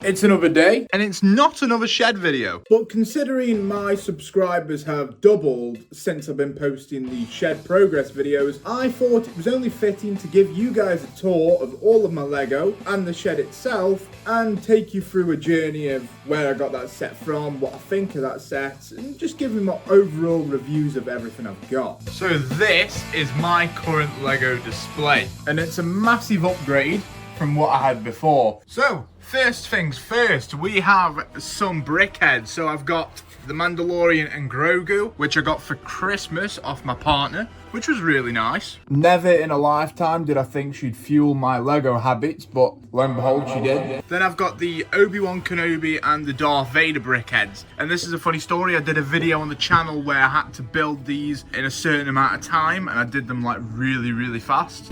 It's another day, and it's not another shed video. but considering my subscribers have doubled since I've been posting the shed progress videos, I thought it was only fitting to give you guys a tour of all of my Lego and the shed itself and take you through a journey of where I got that set from, what I think of that set, and just give you my overall reviews of everything I've got. So this is my current Lego display. And it's a massive upgrade from what I had before. So, first things first, we have some brickheads. So I've got the Mandalorian and Grogu, which I got for Christmas off my partner, which was really nice. Never in a lifetime did I think she'd fuel my Lego habits, but lo and behold, she did. Then I've got the Obi-Wan Kenobi and the Darth Vader brickheads. And this is a funny story. I did a video on the channel where I had to build these in a certain amount of time, and I did them like really fast.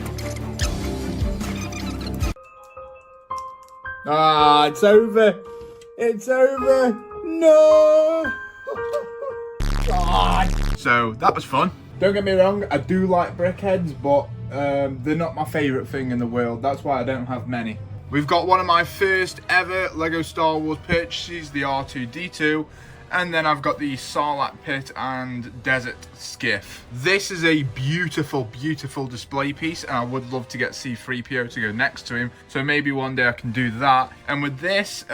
Ah, it's over. It's over. No. God. So that was fun. Don't get me wrong, I do like brickheads, but they're not my favourite thing in the world. That's why I don't have many. We've got one of my first ever Lego Star Wars purchases, the R2-D2. And then I've got the Sarlacc Pit and Desert Skiff. This is a beautiful display piece, and I would love to get C-3PO to go next to him. So maybe one day I can do that. And with this,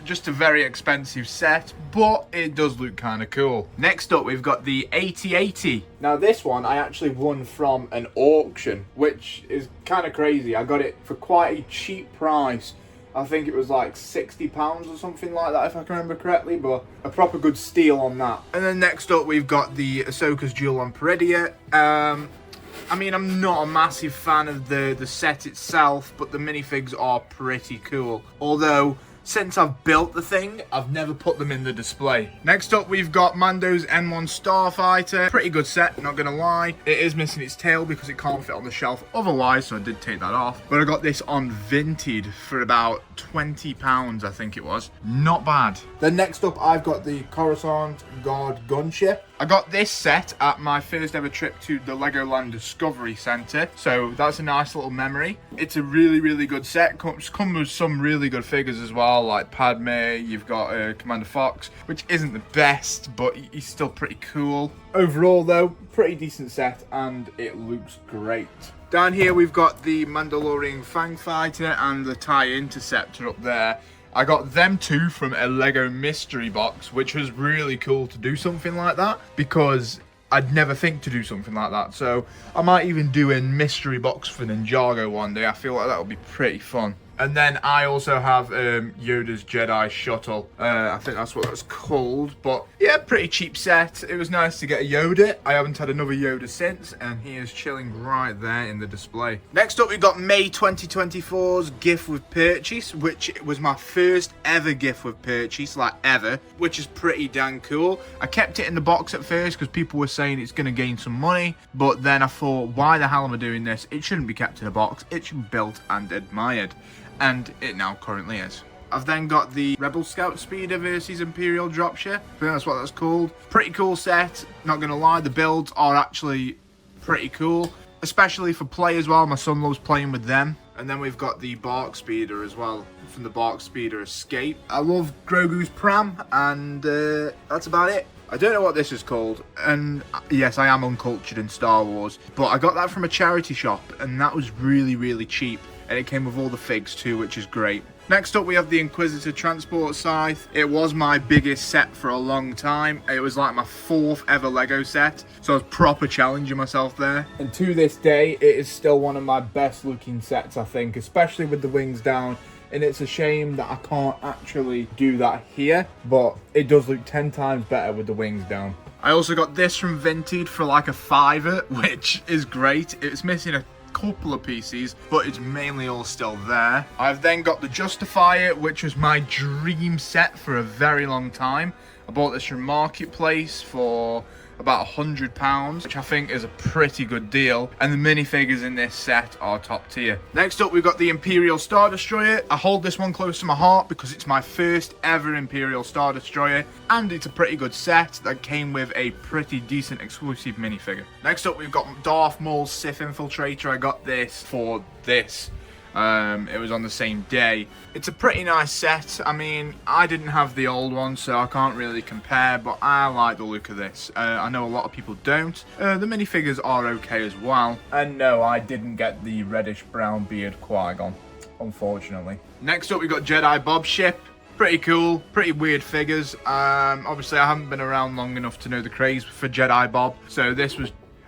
just a very expensive set, but it does look kind of cool. Next up, we've got the 8080. Now this one I actually won from an auction, which is kind of crazy. I got it for quite a cheap price. I think it was like £60 or something like that, if I can remember correctly, but a proper good steal on that. And then next up, we've got the Ahsoka's Duel on Peridea. I mean, I'm not a massive fan of the set itself, but the minifigs are pretty cool. Although, since I've built the thing, I've never put them in the display. Next up, we've got Mando's N1 Starfighter. Pretty good set, not gonna lie. It is missing its tail because it can't fit on the shelf otherwise, so I did take that off. But I got this on Vinted for about £20, I think it was. Not bad. Then next up, I've got the Coruscant Guard gunship. I got this set at my first ever trip to the Legoland Discovery Centre, so that's a nice little memory. It's a really good set. Comes with some really good figures as well, like Padme. You've got Commander Fox, which isn't the best, but he's still pretty cool. Overall though, pretty decent set, and it looks great. Down here we've got the Mandalorian Fang Fighter and the TIE Interceptor up there. I got them two from a Lego mystery box, which was really cool to do something like that, because I'd never think to do something like that. So I might even do a mystery box for Ninjago one day. I feel like that would be pretty fun. And then I also have Yoda's Jedi Shuttle. I think that's what that's called. But yeah, pretty cheap set. It was nice to get a Yoda. I haven't had another Yoda since, and he is chilling right there in the display. Next up, we've got May 2024's gift with purchase, which was my first ever gift with purchase, like ever, which is pretty damn cool. I kept it in the box at first because people were saying it's going to gain some money, but then I thought, why the hell am I doing this? It shouldn't be kept in a box. It should be built and admired. And it now currently is. I've then got the Rebel Scout Speeder versus Imperial Dropship. I think that's what that's called. Pretty cool set, not gonna lie. The builds are actually pretty cool, especially for play as well. My son loves playing with them. And then we've got the Bark Speeder as well, from the Bark Speeder Escape. I love Grogu's pram, and that's about it. I don't know what this is called, and yes, I am uncultured in Star Wars, but I got that from a charity shop, and that was really cheap. And it came with all the figs too, which is great. Next up, we have the Inquisitor Transport Scythe. It was my biggest set for a long time. It was like my 4th ever Lego set, so I was proper challenging myself there. And to this day, it is still one of my best looking sets, I think, especially with the wings down. And it's a shame that I can't actually do that here, but it does look 10 times better with the wings down. I also got this from Vinted for like a £5, which is great. It's missing a couple of pieces, but it's mainly all still there. I've then got the Justifier, which was my dream set for a very long time. I bought this from Marketplace for about £100, which I think is a pretty good deal, and the minifigures in this set are top tier. Next up, we've got the Imperial Star Destroyer. I hold this one close to my heart because it's my first ever Imperial Star Destroyer, and it's a pretty good set that came with a pretty decent exclusive minifigure. Next up, we've got Darth Maul's Sith Infiltrator. I got this for this. It was on the same day. It's a pretty nice set. I mean, I didn't have the old one, so I can't really compare, but I like the look of this. I know a lot of people don't. The minifigures are okay as well. And no, I didn't get the reddish brown beard Qui-Gon, unfortunately. Next up, we got Jedi Bob's ship. Pretty cool, pretty weird figures. Obviously, I haven't been around long enough to know the craze for Jedi Bob, so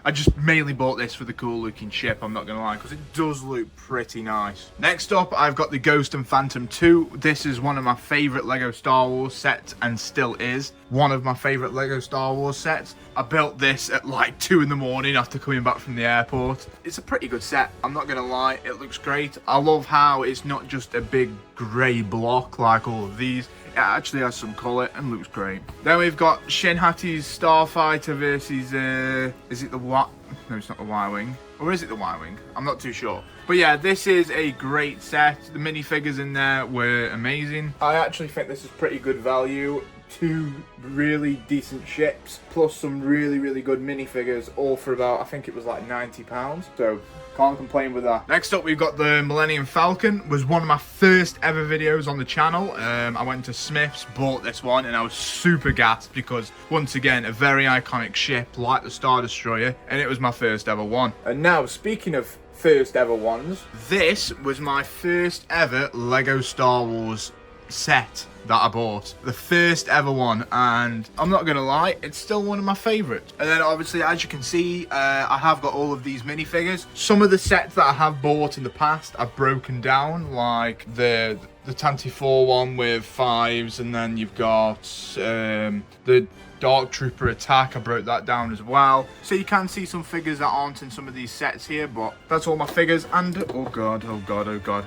I just mainly bought this for the cool looking ship, I'm not going to lie, because it does look pretty nice. Next up, I've got the Ghost and Phantom 2. This is one of my favourite LEGO Star Wars sets, and still is one of my favourite LEGO Star Wars sets. I built this at like 2 in the morning after coming back from the airport. It's a pretty good set, I'm not going to lie, it looks great. I love how it's not just a big grey block like all of these. It actually has some colour and looks great. Then we've got Shin Hati's Starfighter versus, is it the what? No, it's not the Y-Wing. Or is it the Y-Wing? I'm not too sure. But yeah, this is a great set. The minifigures in there were amazing. I actually think this is pretty good value. 2 really decent ships, plus some really good minifigures, all for about, I think it was like £90. So can't complain with that. Next up, we've got the Millennium Falcon. Was one of my first ever videos on the channel. I went to Smith's, bought this one, and I was super gassed because, once again, a very iconic ship like the Star Destroyer, and it was my first ever one. And now, speaking of first ever ones, this was my first ever LEGO Star Wars set that I bought, the first ever one, and I'm not gonna lie, it's still one of my favorites. And then obviously, as you can see, I have got all of these minifigures. Some of the sets that I have bought in the past I've broken down, like the Tanty 4 one with 5s, and then you've got the Dark Trooper attack, I broke that down as well. So you can see some figures that aren't in some of these sets here, but that's all my figures. And oh god,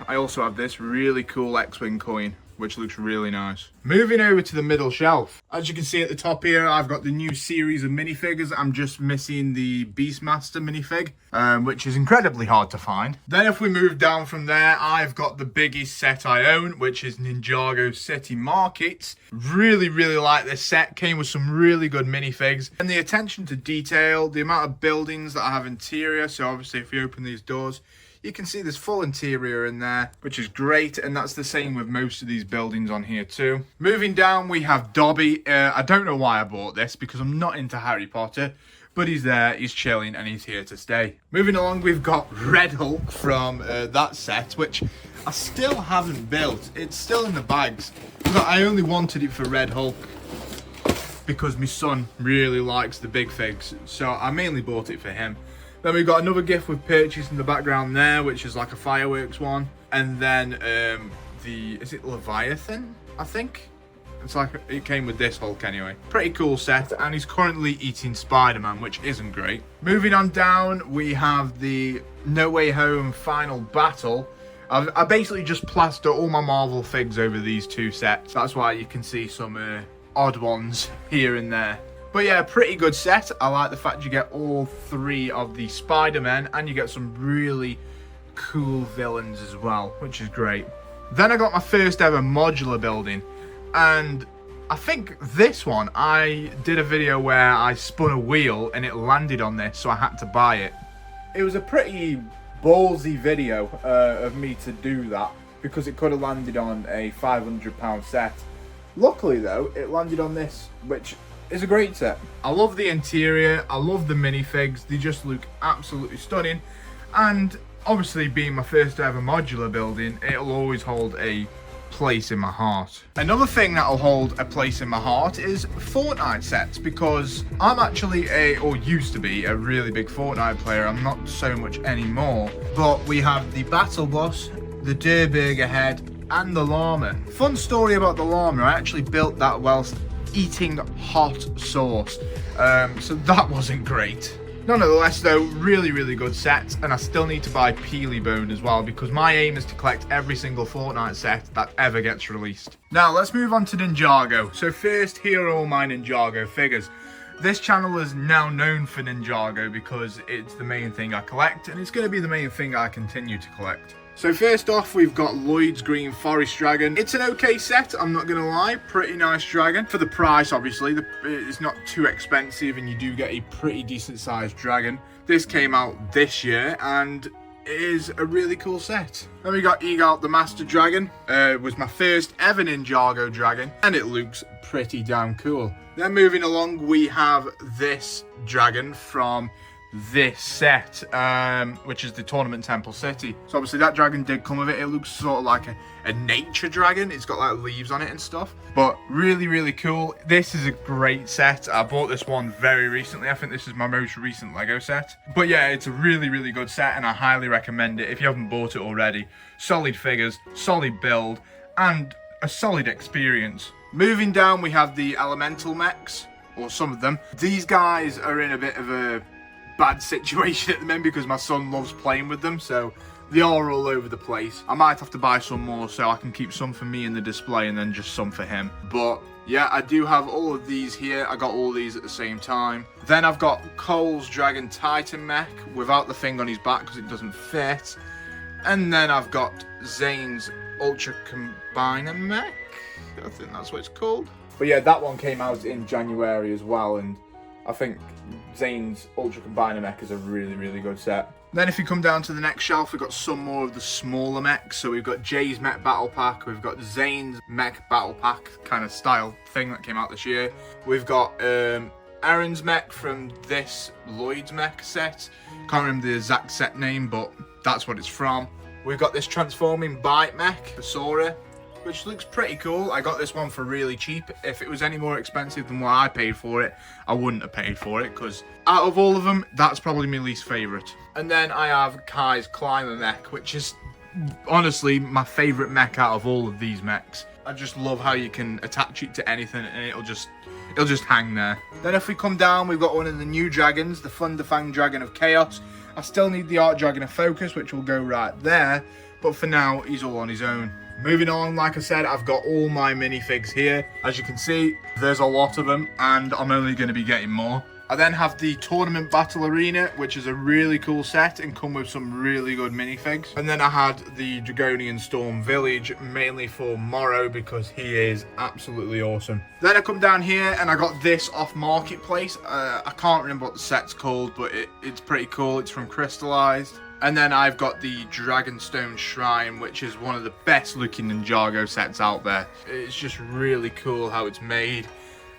I also have this really cool X-Wing coin, which looks really nice. Moving over to the middle shelf. As you can see at the top here, I've got the new series of minifigures. I'm just missing the Beastmaster minifig, which is incredibly hard to find. Then if we move down from there, I've got the biggest set I own, which is Ninjago City Markets. Really like this set. Came with some really good minifigs. And the attention to detail, the amount of buildings that I have interior. So obviously if you open these doors, you can see there's full interior in there, which is great, and that's the same with most of these buildings on here too. Moving down, we have Dobby. I don't know why I bought this, because I'm not into Harry Potter, but he's there, he's chilling, and he's here to stay. Moving along, we've got Red Hulk from that set, which I still haven't built. It's still in the bags, but I only wanted it for Red Hulk because my son really likes the big figs, so I mainly bought it for him. Then we've got another gift with purchase in the background there, which is like a fireworks one. And then is it Leviathan, I think? It's like, it came with this Hulk anyway. Pretty cool set, and he's currently eating Spider-Man, which isn't great. Moving on down, we have the No Way Home Final Battle. I basically just plaster all my Marvel figs over these 2 sets. That's why you can see some odd ones here and there. But yeah, pretty good set. I like the fact you get all 3 of the Spider-Men, and you get some really cool villains as well, which is great. Then I got my first ever modular building, and I think this one, I did a video where I spun a wheel and it landed on this, so I had to buy it. It was a pretty ballsy video of me to do that, because it could have landed on a £500 set. Luckily though, it landed on this, which is a great set. I love the interior, I love the minifigs, they just look absolutely stunning, and obviously being my first ever modular building, it'll always hold a place in my heart. Another thing that'll hold a place in my heart is Fortnite sets, because I'm actually or used to be, a really big Fortnite player. I'm not so much anymore, but we have the Battle Bus, the Der Burger Head, and the llama. Fun story about the llama, I actually built that whilst eating hot sauce, so that wasn't great. Nonetheless though, really good set, and I still need to buy Peely Bone as well, because my aim is to collect every single Fortnite set that ever gets released. Now let's move on to Ninjago. So first, here are all my Ninjago figures. This channel is now known for Ninjago because it's the main thing I collect, and it's going to be the main thing I continue to collect. So first off, we've got Lloyd's Green Forest Dragon. It's an okay set, I'm not gonna lie, pretty nice dragon. For the price, obviously, it's not too expensive, and you do get a pretty decent sized dragon. This came out this year, and it is a really cool set. Then we got Eagle the Master Dragon. It was my first ever Ninjago dragon, and it looks pretty damn cool. Then moving along, we have this dragon from this set, which is the Tournament Temple City. So obviously that dragon did come with it. It looks sort of like a nature dragon. It's got like leaves on it and stuff, but really, really cool. This is a great set. I bought this one very recently. I think this is my most recent Lego set. But yeah, it's a really, really good set, and I highly recommend it if you haven't bought it already. Solid figures, solid build, and a solid experience. Moving down, we have the Elemental mechs, or some of them. These guys are in a bit of a bad situation at the moment because my son loves playing with them, so they are all over the place. I might have to buy some more so I can keep some for me in the display and then just some for him. But yeah, I do have all of these here. I got all these at the same time. Then I've got Cole's Dragon Titan mech without the thing on his back because it doesn't fit. And then I've got Zane's Ultra Combiner mech. I think that's what it's called. But yeah, that one came out in January as well, and I think Zane's Ultra Combiner mech is a really, really good set. Then if you come down to the next shelf, we've got some more of the smaller mechs. So we've got Jay's Mech Battle Pack, we've got Zane's Mech Battle Pack kind of style thing that came out this year. We've got Aaron's mech from this Lloyd's mech set. Can't remember the exact set name, but that's what it's from. We've got this Transforming Bite mech for Sora, which looks pretty cool. I got this one for really cheap. If it was any more expensive than what I paid for it, I wouldn't have paid for it, because out of all of them, that's probably my least favourite. And then I have Kai's Climber mech, which is honestly my favourite mech out of all of these mechs. I just love how you can attach it to anything and it'll just hang there. Then if we come down, we've got one of the new dragons, the Thunderfang Dragon of Chaos. I still need the Art Dragon of Focus, which will go right there, but for now, he's all on his own. Moving on, like I said, I've got all my minifigs here. As you can see, there's a lot of them, and I'm only going to be getting more. I then have the Tournament Battle Arena, which is a really cool set and come with some really good minifigs. And then I had the Dragonian Storm Village, mainly for Morrow, because he is absolutely awesome. Then I come down here and I got this off Marketplace. I can't remember what the set's called, but it's pretty cool. It's from Crystallized. And then I've got the Dragonstone Shrine, which is one of the best looking Ninjago sets out there. It's just really cool how it's made,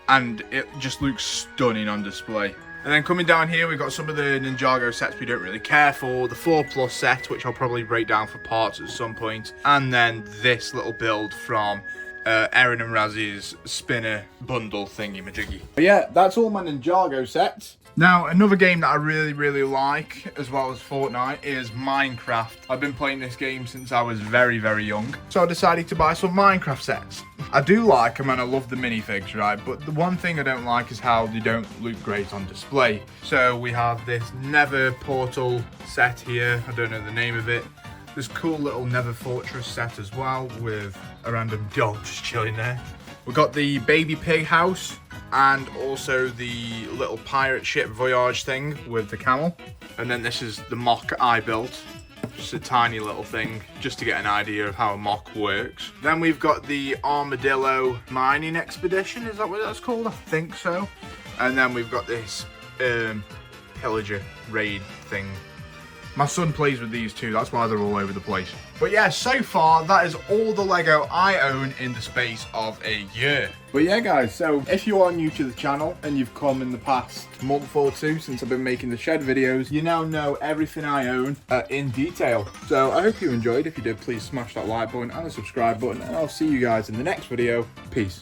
and it just looks stunning on display. And then coming down here, we've got some of the Ninjago sets we don't really care for. The 4+ set, which I'll probably break down for parts at some point. And then this little build from Erin and Razzy's spinner bundle thingy-majiggy. But yeah, that's all my Ninjago sets. Now, another game that I really, really like, as well as Fortnite, is Minecraft. I've been playing this game since I was very, very young, so I decided to buy some Minecraft sets. I do like them and I love the minifigs, right? But the one thing I don't like is how they don't look great on display. So we have this Nether Portal set here. I don't know the name of it. This cool little Nether Fortress set as well, with a random dog just chilling there. We've got the Baby Pig house, and also the little pirate ship voyage thing with the camel. And then this is the mock I built. Just a tiny little thing, just to get an idea of how a mock works. Then we've got the Armadillo mining expedition, is that what that's called? I think so. And then we've got this pillager raid thing. My son plays with these too, that's why they're all over the place. But yeah, so far, that is all the Lego I own in the space of a year. But yeah, guys, so if you are new to the channel and you've come in the past month or two since I've been making the shed videos, you now know everything I own in detail. So I hope you enjoyed. If you did, please smash that like button and the subscribe button, and I'll see you guys in the next video. Peace.